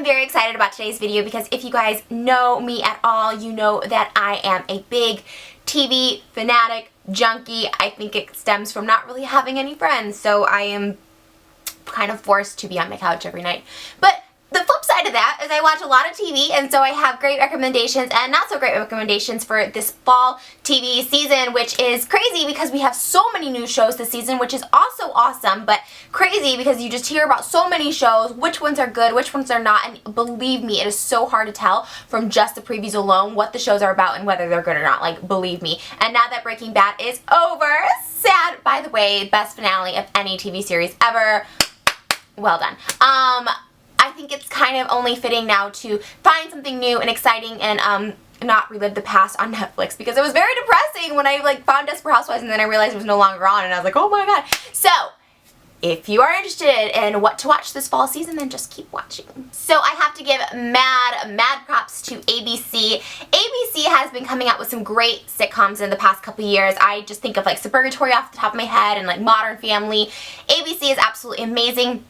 am very excited about today's video because if you guys know me at all, you know that I am a big TV fanatic, junkie. I think it stems from not really having any friends, so I am kind of forced to be on my couch every night. But the flip side of that is I watch a lot of TV, and so I have great recommendations and not so great recommendations for this fall TV season, which is crazy because we have so many new shows this season, which is also awesome, but crazy because you just hear about so many shows, which ones are good, which ones are not, and believe me, it is so hard to tell from just the previews alone what the shows are about and whether they're good or not, like, believe me. And now that Breaking Bad is over, sad, by the way, best finale of any TV series ever, well done. I think it's kind of only fitting now to find something new and exciting and not relive the past on Netflix, because it was very depressing when I found Desperate Housewives and then I realized it was no longer on and I was like, oh my god. So if you are interested in what to watch this fall season, then just keep watching. So I have to give mad props to ABC. ABC has been coming out with some great sitcoms in the past couple years. I just think of Suburgatory off the top of my head and Modern Family. ABC is absolutely amazing.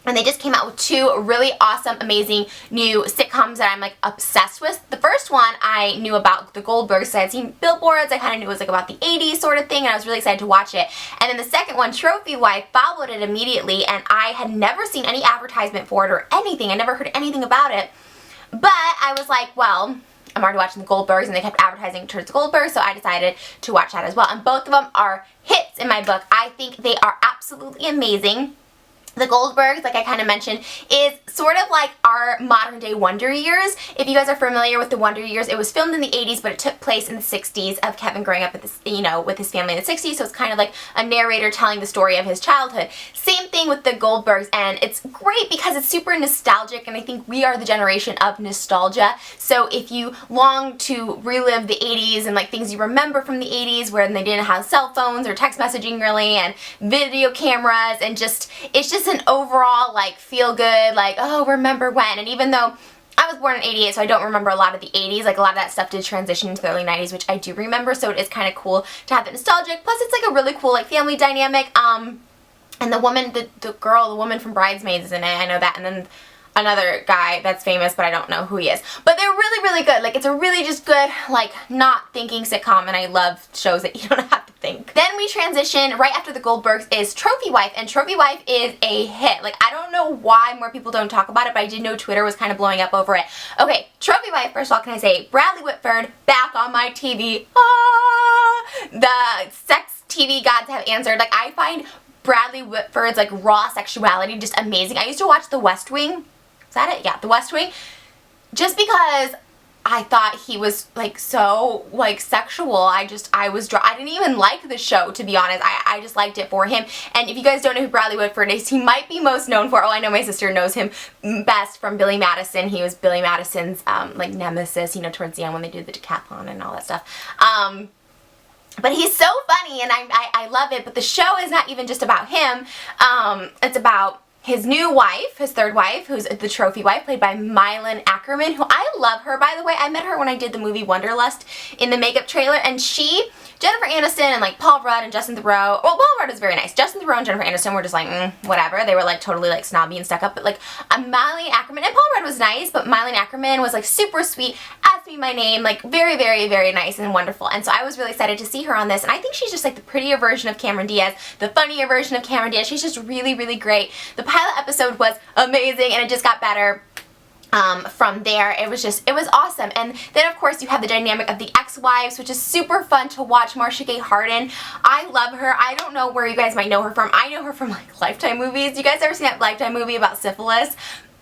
And they just came out with two really awesome, amazing new sitcoms that I'm obsessed with. The first one I knew about, the Goldbergs, so I had seen billboards, I kind of knew it was about the 80s sort of thing, and I was really excited to watch it. And then the second one, Trophy Wife, followed it immediately, and I had never seen any advertisement for it or anything. I never heard anything about it. But I was like, well, I'm already watching the Goldbergs, and they kept advertising towards the Goldbergs, so I decided to watch that as well. And both of them are hits in my book. I think they are absolutely amazing. The Goldbergs, like I kind of mentioned, is sort of like our modern day Wonder Years. If you guys are familiar with the Wonder Years, it was filmed in the 80s, but it took place in the 60s of Kevin growing up with this, with his family in the 60s, so it's kind of like a narrator telling the story of his childhood. Same thing with the Goldbergs, and it's great because it's super nostalgic, and I think we are the generation of nostalgia. So if you long to relive the 80s and things you remember from the 80s where they didn't have cell phones or text messaging really, and video cameras, and it's just an overall feel good, oh, remember when. And even though I was born in '88, so I don't remember a lot of the 80s, a lot of that stuff did transition into the early 90s, which I do remember, so it is kind of cool to have it nostalgic. Plus it's a really cool family dynamic, and the woman, the woman from Bridesmaids is in it, I know that, and then another guy that's famous, but I don't know who he is. But they're really good. It's a really just good, not thinking sitcom, and I love shows that you don't have to think. Then we transition, right after the Goldbergs is Trophy Wife, and Trophy Wife is a hit. I don't know why more people don't talk about it, but I did know Twitter was kind of blowing up over it. Okay, Trophy Wife, first of all, can I say, Bradley Whitford, back on my TV. Ah! The sex TV gods have answered. I find Bradley Whitford's, raw sexuality just amazing. I used to watch The West Wing. Is that it? Yeah, The West Wing. Just because I thought he was so sexual. I didn't even like the show, to be honest. I just liked it for him. And if you guys don't know who Bradley Whitford is, he might be most known for, I know my sister knows him best from Billy Madison. He was Billy Madison's nemesis, towards the end when they did the decathlon and all that stuff. But he's so funny, and I love it. But the show is not even just about him. It's about his new wife, his third wife, who's the Trophy Wife, played by Mylon Ackerman, who I love her, by the way. I met her when I did the movie Wonderlust in the makeup trailer, and Jennifer Aniston and Paul Rudd and Justin Theroux, well, Paul Rudd was very nice. Justin Theroux and Jennifer Aniston were just whatever. They were totally snobby and stuck up, but Mylon Ackerman, and Paul Rudd was nice, but Mylon Ackerman was super sweet, asked me my name, very, very, very nice and wonderful. And so I was really excited to see her on this, and I think she's just the prettier version of Cameron Diaz, the funnier version of Cameron Diaz. She's just really, really great. The pilot episode was amazing, and it just got better. From there. It was awesome. And then of course you have the dynamic of the ex-wives, which is super fun to watch. Marsha Gay Harden, I love her. I don't know where you guys might know her from. I know her from Lifetime movies. You guys ever seen that Lifetime movie about syphilis?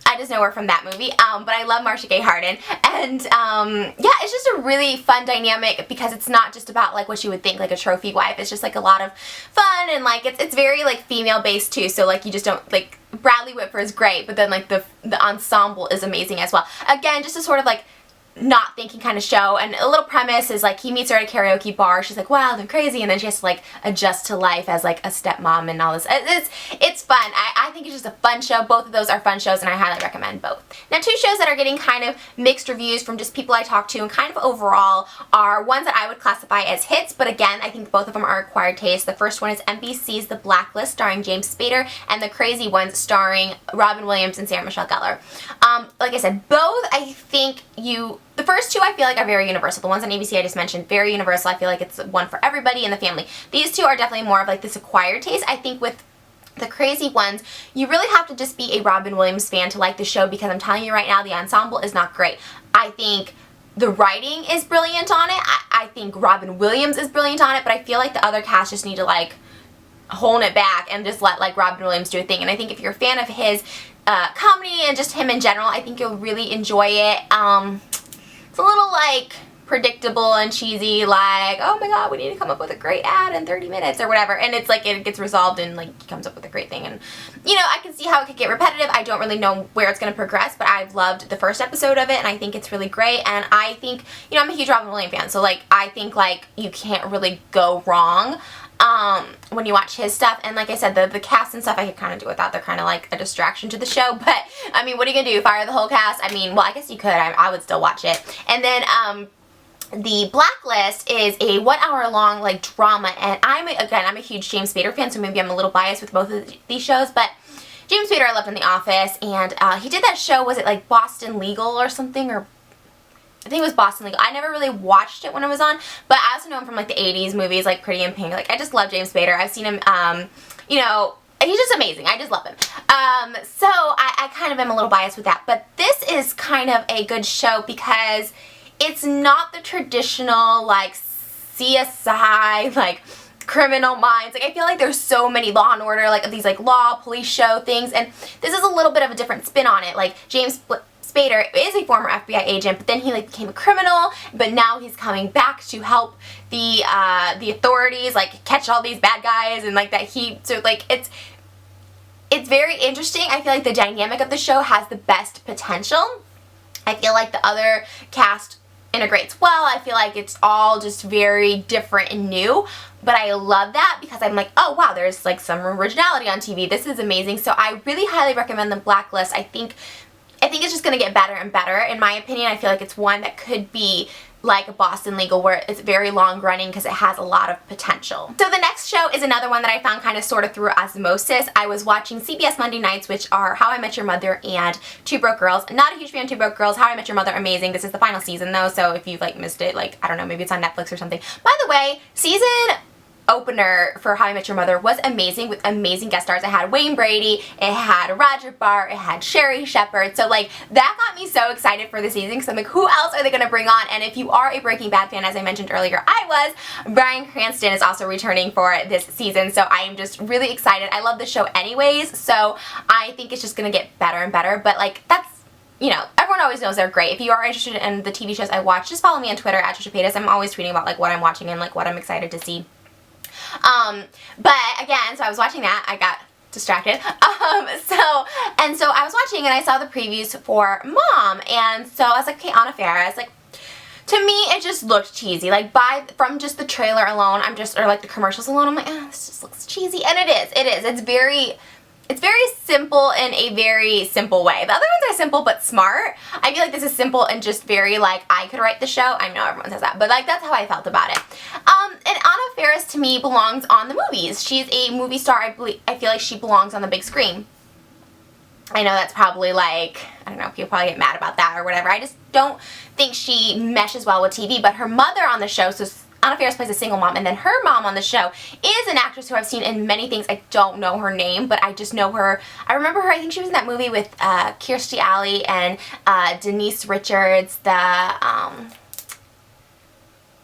I just know her from that movie, but I love Marsha Gay Harden, and yeah, it's just a really fun dynamic because it's not just about what you would think a trophy wife. It's just a lot of fun, and it's very female based too, so you just don't Bradley Whitford is great, but then the ensemble is amazing as well. Again, just a sort of not thinking kind of show, and a little premise is like he meets her at a karaoke bar, she's like wild and crazy, and then she has to like adjust to life as like a stepmom and all this. It's fun. I think it's just a fun show. Both of those are fun shows and I highly recommend both. Now, two shows that are getting kind of mixed reviews from just people I talk to and kind of overall are ones that I would classify as hits, but again, I think both of them are acquired taste. The first one is NBC's The Blacklist starring James Spader, and The Crazy Ones starring Robin Williams and Sarah Michelle Gellar. Like I said, both I think the first two I feel like are very universal. The ones on ABC I just mentioned, very universal. I feel like it's one for everybody in the family. These two are definitely more of like this acquired taste. I think with The Crazy Ones, you really have to just be a Robin Williams fan to like the show, because I'm telling you right now, the ensemble is not great. I think the writing is brilliant on it. I think Robin Williams is brilliant on it, but I feel like the other cast just need to like hone it back and just let like Robin Williams do a thing. And I think if you're a fan of his comedy and just him in general, I think you'll really enjoy it. It's a little like predictable and cheesy, like, oh my god, we need to come up with a great ad in 30 minutes or whatever, and it's like it gets resolved and like he comes up with a great thing, and you know, I can see how it could get repetitive. I don't really know where it's going to progress, but I've loved the first episode of it and I think it's really great, and I think, you know, I'm a huge Robin Williams fan, so like I think like you can't really go wrong when you watch his stuff. And like I said, the cast and stuff I could kind of do without. They're kind of like a distraction to the show, but I mean, what are you gonna do, fire the whole cast? I mean, well, I guess you could. I would still watch it. And then The Blacklist is a 1 hour long like drama, and I'm a huge James Spader fan, so maybe I'm a little biased with both of these shows, but James Spader I loved in The Office, and he did that show, was it like Boston Legal or something, or I think it was Boston Legal. I never really watched it when it was on, but I also know him from like the 80s movies, like Pretty in Pink. Like, I just love James Spader. I've seen him, you know, he's just amazing. I just love him. So I kind of am a little biased with that, but this is kind of a good show because it's not the traditional like CSI, like Criminal Minds. Like, I feel like there's so many Law and Order, like these like law, police show things, and this is a little bit of a different spin on it. Like, James Spader is a former FBI agent, but then he like became a criminal, but now he's coming back to help the authorities like catch all these bad guys, and like that so like it's very interesting. I feel like the dynamic of the show has the best potential. I feel like the other cast integrates well. I feel like it's all just very different and new, but I love that because I'm like, oh wow, there's like some originality on TV. This is amazing. So I really highly recommend The Blacklist. I think it's just going to get better and better. In my opinion, I feel like it's one that could be like a Boston Legal, where it's very long running because it has a lot of potential. So the next show is another one that I found kind of sort of through osmosis. I was watching CBS Monday nights, which are How I Met Your Mother and Two Broke Girls. Not a huge fan of Two Broke Girls. How I Met Your Mother, amazing. This is the final season though, so if you've like missed it, like, I don't know, maybe it's on Netflix or something. By the way, season opener for How I Met Your Mother was amazing, with amazing guest stars. It had Wayne Brady, it had Roger Bart, it had Sherry Shepherd, so like that got me so excited for the season because I'm like, who else are they going to bring on? And if you are a Breaking Bad fan, as I mentioned earlier, I was, Bryan Cranston is also returning for this season, so I am just really excited. I love the show anyways, so I think it's just going to get better and better, but like that's, you know, everyone always knows they're great. If you are interested in the TV shows I watch, just follow me on Twitter at Trisha Paytas. I'm always tweeting about like what I'm watching and like what I'm excited to see. But again, so I was watching that, I got distracted, so I was watching and I saw the previews for Mom, and so I was like, okay, Anna Faris, like, to me it just looked cheesy, like from just the trailer alone, or like the commercials alone, I'm like, oh, this just looks cheesy, and it's very simple in a very simple way. The other ones are simple but smart. I feel like this is simple and just very like, I could write the show. I know everyone says that, but like that's how I felt about it. And Anna Faris to me belongs on the movies. She's a movie star. I feel like she belongs on the big screen. I know that's probably like, I don't know, people probably get mad about that or whatever. I just don't think she meshes well with TV, but her mother on the show, so Anna Faris plays a single mom, and then her mom on the show is an actress who I've seen in many things. I don't know her name, but I just know her. I remember her, I think she was in that movie with Kirstie Alley and Denise Richards,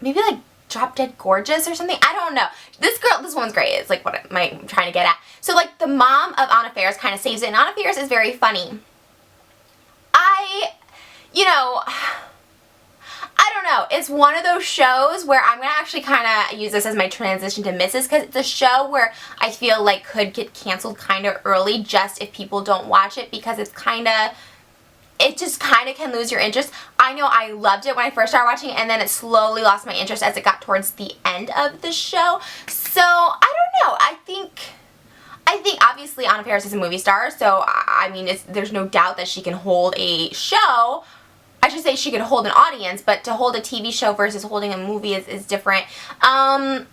maybe like Drop Dead Gorgeous or something. I don't know. This woman's great. It's like what I'm trying to get at. So like the mom of Anna Faris kind of saves it, and Anna Faris is very funny. I don't know. It's one of those shows where I'm going to actually kind of use this as my transition to Mrs. because it's a show where I feel like could get canceled kind of early just if people don't watch it, because it's kind of it just kind of can lose your interest. I know I loved it when I first started watching it, and then it slowly lost my interest as it got towards the end of the show. So, I don't know. I think obviously Anna Faris is a movie star, so I mean, there's no doubt that she can hold a show. I should say she could hold an audience, but to hold a TV show versus holding a movie is different. I don't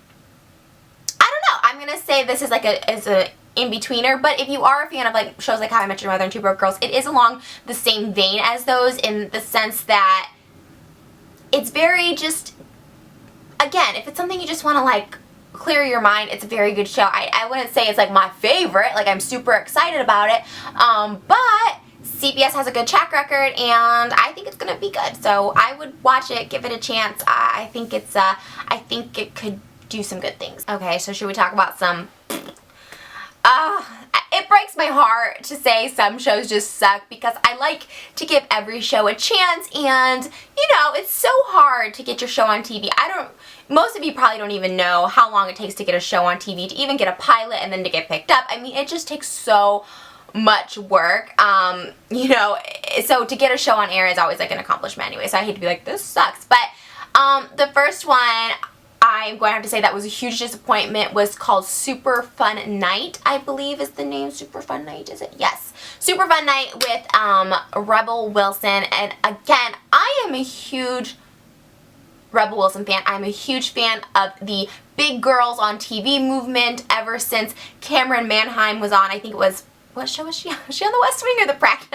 know. I'm gonna say this is like a in-betweener, but if you are a fan of like shows like How I Met Your Mother and Two Broke Girls, it is along the same vein as those, in the sense that it's very just, again, if it's something you just want to like clear your mind, it's a very good show. I wouldn't say it's like my favorite, like I'm super excited about it, but CBS has a good track record, and I think it's gonna be good. So I would watch it, give it a chance. I think it could do some good things. Okay, so should we talk about some? It breaks my heart to say some shows just suck, because I like to give every show a chance, and you know, it's so hard to get your show on TV. Most of you probably don't even know how long it takes to get a show on TV, to even get a pilot and then to get picked up. I mean, it just takes so much work, you know, so to get a show on air is always like an accomplishment anyway, so I hate to be like, this sucks. But the first one I'm going to have to say that was a huge disappointment was called Super Fun Night, I believe is the name. Super Fun Night, is it? Yes. Super Fun Night with Rebel Wilson, and again, I am a huge Rebel Wilson fan. I'm a huge fan of the big girls on TV movement ever since Cameron Manheim was on. I think it was, what show was she on? Was she on The West Wing or The Practice?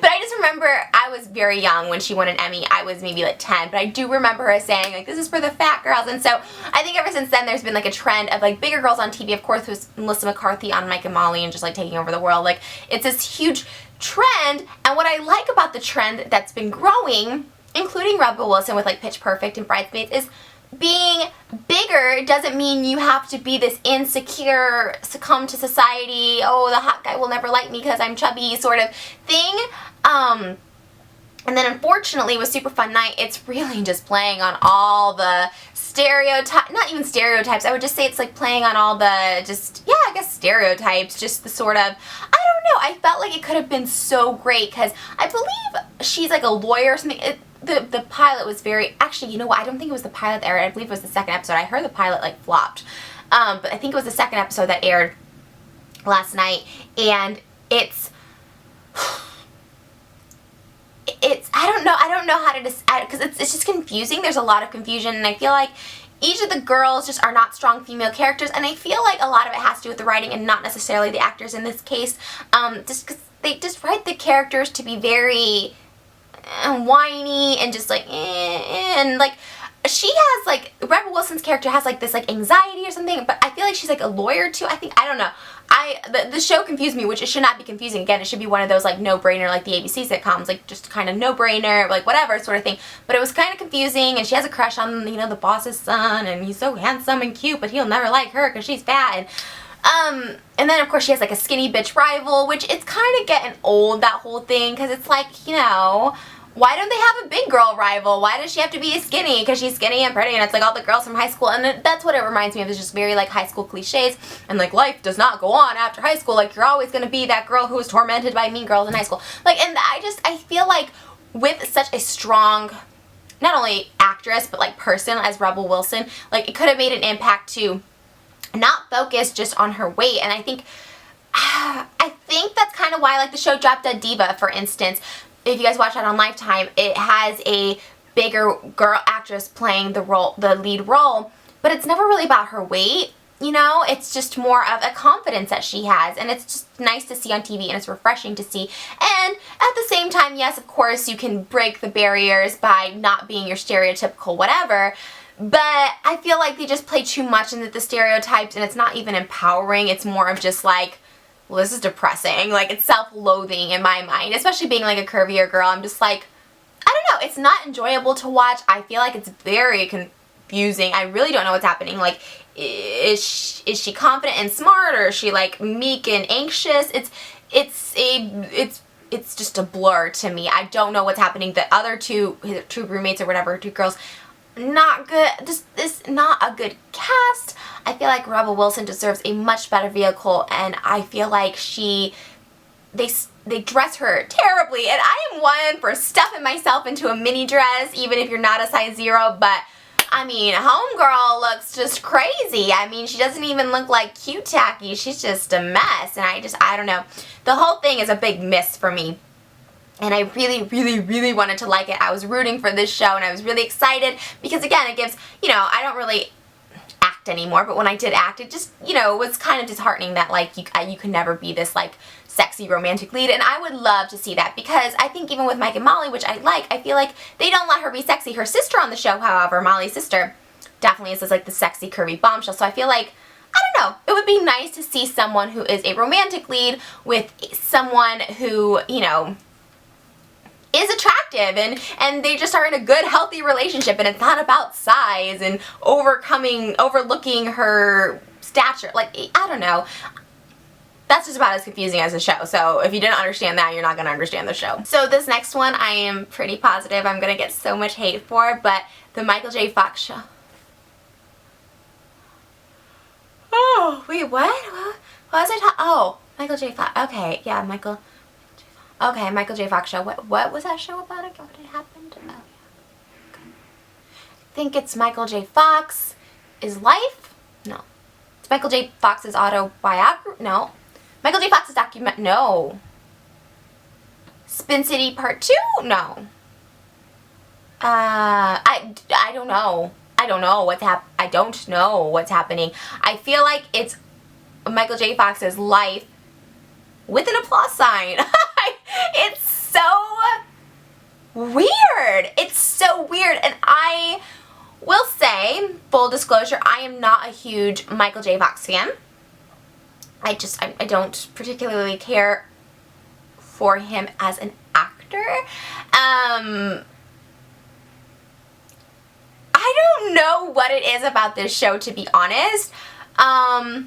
But I just remember I was very young when she won an Emmy. I was maybe like 10, but I do remember her saying like, this is for the fat girls. And so I think ever since then there's been like a trend of like bigger girls on TV. Of course, with Melissa McCarthy on Mike and Molly and just like taking over the world. Like, it's this huge trend, and what I like about the trend that's been growing, including Rebel Wilson with like Pitch Perfect and Bridesmaids, is being bigger doesn't mean you have to be this insecure, succumb to society, oh, the hot guy will never like me because I'm chubby sort of thing. And then unfortunately with Super Fun Night, it's really just playing on all the stereotypes, not even stereotypes, I would just say it's like playing on all the just, yeah, I guess stereotypes, just the sort of, I don't know, I felt like it could have been so great, because I believe she's like a lawyer or something. The pilot was very, actually, you know what, I don't think it was the pilot that aired, I believe it was the second episode. I heard the pilot like flopped, but I think it was the second episode that aired last night, and it's I don't know how to decide, because it's just confusing. There's a lot of confusion, and I feel like each of the girls just are not strong female characters, and I feel like a lot of it has to do with the writing and not necessarily the actors in this case, just because they just write the characters to be very whiny and just like and like she has like, Rebel Wilson's character has like this like anxiety or something, but I feel like she's like a lawyer too. I don't know. The show confused me, which it should not be confusing. Again, it should be one of those like no-brainer, like the ABC sitcoms, like just kind of no-brainer, like whatever sort of thing. But it was kind of confusing, and she has a crush on, you know, the boss's son, and he's so handsome and cute, but he'll never like her because she's fat. And then of course she has like a skinny bitch rival, which it's kind of getting old, that whole thing, because it's like, you know, why don't they have a big girl rival? Why does she have to be skinny? Because she's skinny and pretty, and it's like all the girls from high school, and that's what it reminds me of, is just very like high school cliches, and like life does not go on after high school, like you're always going to be that girl who was tormented by mean girls in high school. Like, and I feel like with such a strong, not only actress, but like person as Rebel Wilson, like it could have made an impact to not focus just on her weight. And I think that's kind of why like the show Drop Dead Diva, for instance, if you guys watch that on Lifetime, it has a bigger girl actress playing the lead role, but it's never really about her weight, you know? It's just more of a confidence that she has, and it's just nice to see on TV, and it's refreshing to see. And at the same time, yes, of course, you can break the barriers by not being your stereotypical whatever, but I feel like they just play too much into the stereotypes, and it's not even empowering. It's more of just like, well, this is depressing. Like, it's self-loathing in my mind, especially being like a curvier girl. I'm just like, I don't know, it's not enjoyable to watch. I feel like it's very confusing. I really don't know what's happening. Like, is she confident and smart, or is she like meek and anxious? It's just a blur to me. I don't know what's happening. The other two roommates or whatever, two girls, not good. Just this not a good cast. I feel like Rebel Wilson deserves a much better vehicle, and I feel like they they dress her terribly, and I am one for stuffing myself into a mini dress, even if you're not a size 0, but I mean, homegirl looks just crazy. I mean, she doesn't even look like cute tacky. She's just a mess, and I don't know. The whole thing is a big miss for me. And I really, really, really wanted to like it. I was rooting for this show, and I was really excited because, again, it gives, you know, I don't really act anymore, but when I did act, it just, you know, was kind of disheartening that, like, you can never be this, like, sexy romantic lead, and I would love to see that because I think even with Mike and Molly, which I like, I feel like they don't let her be sexy. Her sister on the show, however, Molly's sister, definitely is like the sexy, curvy bombshell, so I feel like, I don't know, it would be nice to see someone who is a romantic lead with someone who, you know, is attractive and they just are in a good, healthy relationship, and it's not about size and overlooking her stature. Like, I don't know. That's just about as confusing as the show, so if you didn't understand that, you're not going to understand the show. So this next one, I am pretty positive I'm going to get so much hate for, but the Michael J. Fox show. Oh, wait, what? What was I talking? Oh, Michael J. Fox. Okay, yeah, Michael J. Fox show. What was that show about again? What had happened? Oh, okay. I think it's Michael J. Fox is life? No. It's Michael J. Fox's autobiography? No. Michael J. Fox's document? No. Spin City Part 2? No. I don't know. I don't know what's happening. I feel like it's Michael J. Fox's life with an applause sign. It's so weird. It's so weird. And I will say, full disclosure, I am not a huge Michael J. Fox fan. I don't particularly care for him as an actor. I don't know what it is about this show, to be honest. I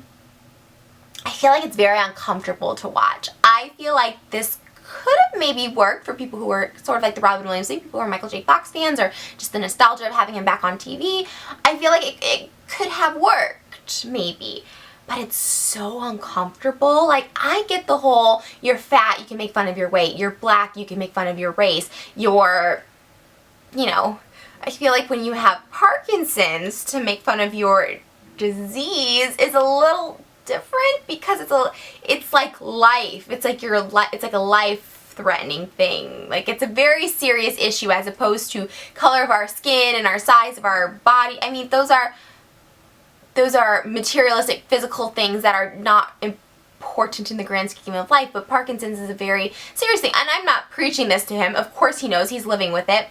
feel like it's very uncomfortable to watch. I feel like this could have maybe worked for people who are sort of like the Robin Williams thing, people who are Michael J. Fox fans, or just the nostalgia of having him back on TV. I feel like it could have worked, maybe. But it's so uncomfortable. Like, I get the whole, you're fat, you can make fun of your weight. You're black, you can make fun of your race. You're, you know, I feel like when you have Parkinson's, to make fun of your disease is a little different because it's like life. It's like it's like a life-threatening thing. Like, it's a very serious issue as opposed to color of our skin and our size of our body. I mean, those are materialistic, physical things that are not important in the grand scheme of life, but Parkinson's is a very serious thing. And I'm not preaching this to him. Of course he knows, he's living with it.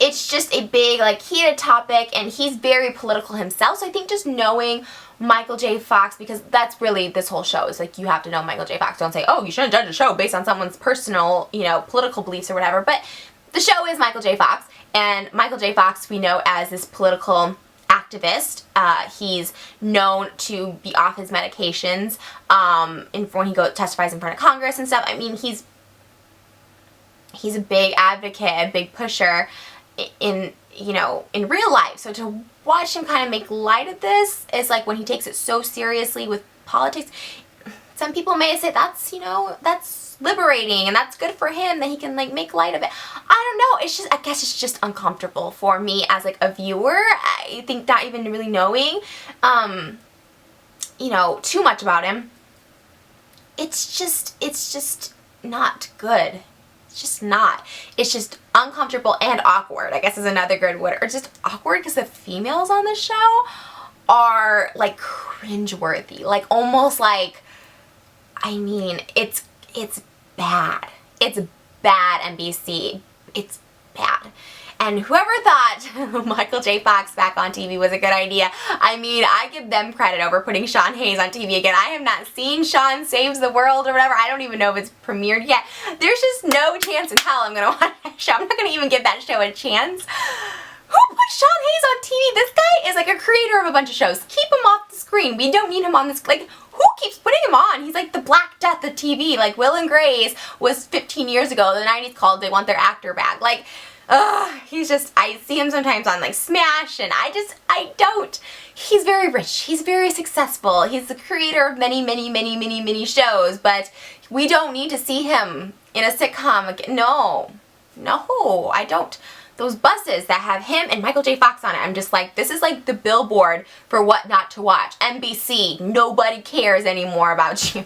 It's just a big, like, heated topic, and he's very political himself, so I think just knowing Michael J. Fox, because that's really this whole show, is like, you have to know Michael J. Fox. Don't say, oh, you shouldn't judge a show based on someone's personal, you know, political beliefs or whatever, but the show is Michael J. Fox, and Michael J. Fox we know as this political activist. He's known to be off his medications when he testifies in front of Congress and stuff. I mean, he's a big advocate, a big pusher in, you know, in real life. So to watch him kind of make light of this is like when he takes it so seriously with politics. Some people may say that's, you know, that's liberating and that's good for him that he can, like, make light of it. I don't know. It's just, I guess it's just uncomfortable for me as, like, a viewer. I think not even really knowing, you know, too much about him. It's just not good. It's just not. It's just uncomfortable and awkward, I guess is another good word. Or just awkward because the females on the show are, like, cringeworthy. Like, almost like, I mean, it's bad. It's bad, NBC. It's bad. And whoever thought Michael J. Fox back on TV was a good idea, I mean, I give them credit over putting Sean Hayes on TV again. I have not seen Sean Saves the World or whatever. I don't even know if it's premiered yet. There's just no chance in hell I'm going to watch that show. I'm not going to even give that show a chance. Who put Sean Hayes on TV? This guy is like a creator of a bunch of shows. Keep him off the screen. We don't need him on this, like, who keeps putting him on? He's like the Black Death of TV. Like, Will and Grace was 15 years ago. The 90s called They Want Their Actor Back. Like, he's just, I see him sometimes on like Smash, and I don't. He's very rich, he's very successful, he's the creator of many shows, but we don't need to see him in a sitcom again. No, I don't. Those buses that have him and Michael J. Fox on it, I'm just like, this is like the billboard for what not to watch. NBC, nobody cares anymore about you.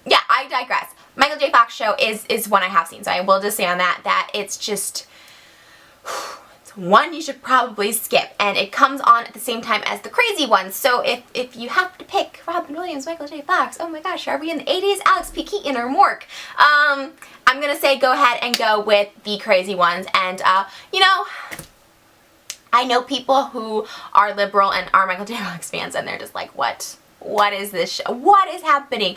Yeah, I digress. Michael J. Fox show is one I have seen, so I will just say on that it's just, it's one you should probably skip, and it comes on at the same time as the crazy ones. So if you have to pick Robin Williams, Michael J. Fox, oh my gosh, are we in the 80s? Alex P. Keaton or Mork? I'm gonna say go ahead and go with the crazy ones, and you know, I know people who are liberal and are Michael J. Fox fans, and they're just like, what is this show? What is happening?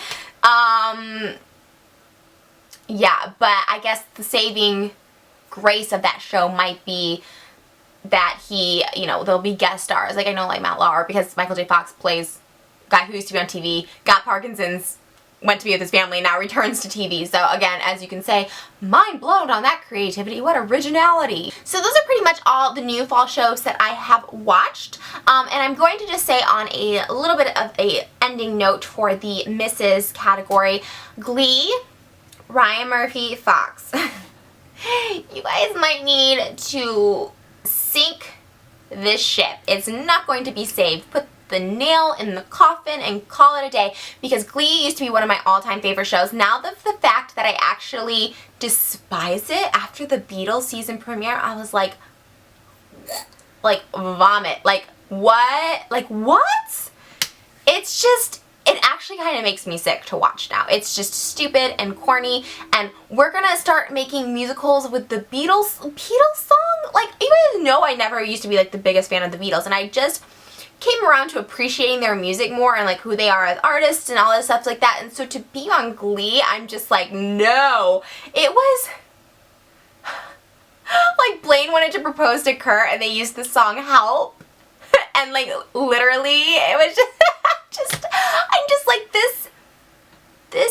Yeah, but I guess the saving grace of that show might be that he, you know, there'll be guest stars. Like, I know, like, Matt Lauer, because Michael J. Fox plays a guy who used to be on TV, got Parkinson's, went to be with his family, now returns to TV. So, again, as you can say, mind blown on that creativity. What originality. So, those are pretty much all the new fall shows that I have watched. And I'm going to just say on a little bit of a ending note for the Mrs. category, Glee, Ryan Murphy, Fox. You guys might need to sink this ship. It's not going to be saved. Put the nail in the coffin and call it a day, because Glee used to be one of my all-time favorite shows. Now the fact that I actually despise it after the Beatles season premiere, I was like vomit. Like, what? Like, what? It's just, it actually kind of makes me sick to watch now. It's just stupid and corny, and we're gonna start making musicals with the Beatles song? Like, you guys know I never used to be like the biggest fan of the Beatles, and I just came around to appreciating their music more and like who they are as artists and all this stuff like that. And so to be on Glee, I'm just like, no. It was like Blaine wanted to propose to Kurt and they used the song Help, and like literally it was just I'm just like, this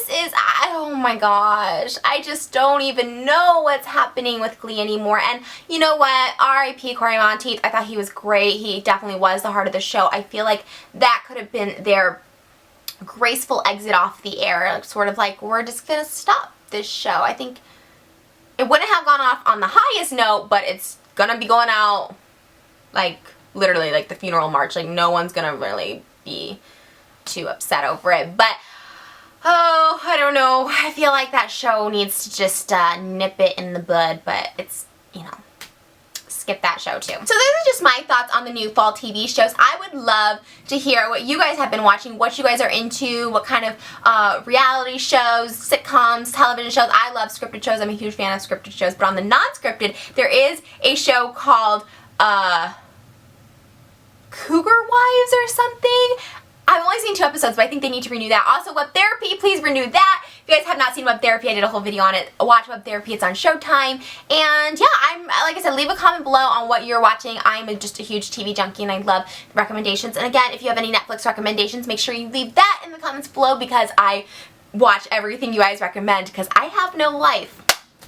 is, oh my gosh, I just don't even know what's happening with Glee anymore. And you know what, R.I.P. Corey Monteith, I thought he was great. He definitely was the heart of the show. I feel like that could have been their graceful exit off the air, like, sort of like, we're just gonna stop this show. I think it wouldn't have gone off on the highest note, but it's gonna be going out like literally like the funeral march. Like, no one's gonna really be too upset over it. But oh, I don't know. I feel like that show needs to just nip it in the bud, but it's, you know, skip that show too. So those are just my thoughts on the new fall TV shows. I would love to hear what you guys have been watching, what you guys are into, what kind of reality shows, sitcoms, television shows. I love scripted shows. I'm a huge fan of scripted shows, but on the non-scripted, there is a show called Cougar Wives or something. I've only seen 2 episodes, but I think they need to renew that. Also, Web Therapy, please renew that. If you guys have not seen Web Therapy, I did a whole video on it. Watch Web Therapy, it's on Showtime. And yeah, like I said, leave a comment below on what you're watching. I'm just a huge TV junkie and I love recommendations. And again, if you have any Netflix recommendations, make sure you leave that in the comments below, because I watch everything you guys recommend, because I have no life.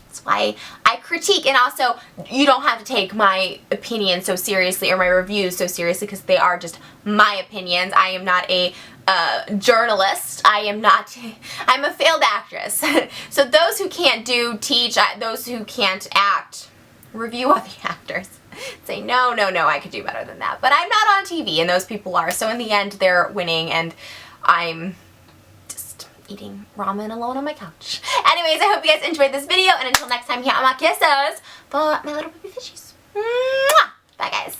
That's why I critique. And also, you don't have to take my opinion so seriously, or my reviews so seriously, because they are just my opinions. I am not a journalist. I'm a failed actress. So those who can't teach, those who can't act, review other actors. Say, no, I could do better than that. But I'm not on TV, and those people are. So in the end, they're winning, and I'm eating ramen alone on my couch. Anyways, I hope you guys enjoyed this video, and until next time, here are my kisses for my little baby fishies. Mwah! Bye, guys.